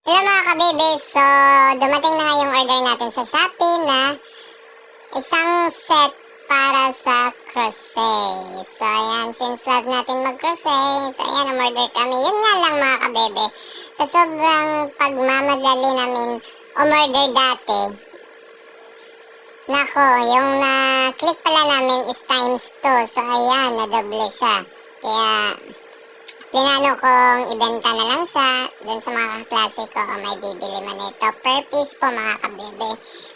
Hello mga kabebe, so dumating na nga yung order natin sa Shopee na isang set para sa crochet. So ayan, since love natin mag-crochet, so ayan, umorder kami. Yun nga lang mga kabebe, sa sobrang pagmamadali namin umorder dati, nako, yung na-click pala namin is times 2. So ayan, na-double siya. Kaya plinano kong ibenta na lang siya dun sa mga kaklase ko o may bibili man ito. Per piece po mga kabebe.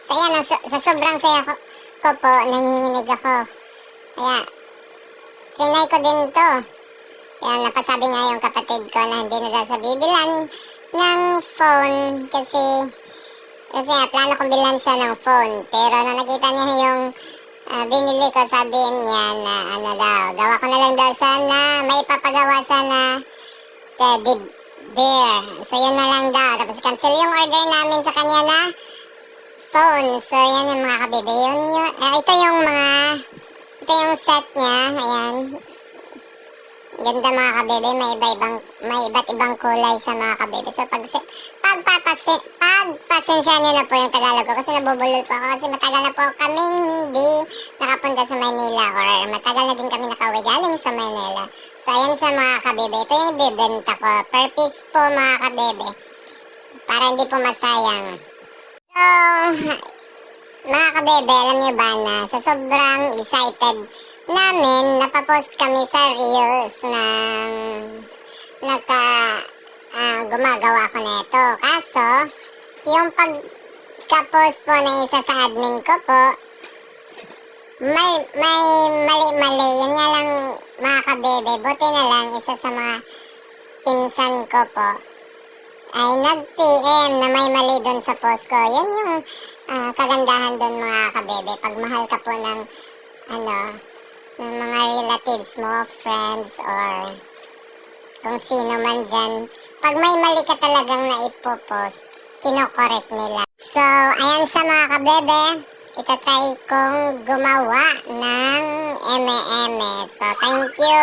So ayan, sa sobrang saya ko po, nanginginig ako. Kaya, trinay ko din to. Kaya napasabi nga yung kapatid ko na hindi na daw siya bibilan ng phone kasi plano kong bilan siya ng phone. Pero nung nakita niya yung binili ko, sabi niya na gawa ko na lang daw siya na may papagawa siya na teddy bear. So yun na lang daw. Tapos cancel yung order namin sa kanya na phone. So yan yung mga kabebe. Ito yung set niya. Ayan. Ganda mga kabebe. May iba't ibang kulay siya mga kabebe. So pagpasensya niyo na po yung Tagalog ko kasi nabubulol po ako kasi matagal na po kaming hindi nakapunta sa Manila or matagal na din kami nakauwi galing sa Manila. So ayan siya mga kabebe. Ito yung ibibenta ko. Per piece po mga kabebe. Para hindi po masayang. So mga kabebe, alam niyo ba na sa sobrang excited namin, napapost kami sa Reels ng gumagawa ko na ito. Kaso, yung pagka-post po ng isa sa admin ko po, may mali-mali. Yan nga lang mga kabebe, buti na lang isa sa mga pinsan ko po ay nag-PM na may mali doon sa post ko. Yan yung kagandahan doon mga kabebe. Pag mahal ka po ng ng mga relatives mo, friends, or kung sino man dyan, pag may mali ka talagang naipopost, kinokorek nila. So, ayan siya mga kabebe. Itatry kong gumawa ng eme-eme. So, thank you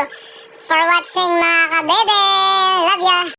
for watching mga kabebe. Love ya!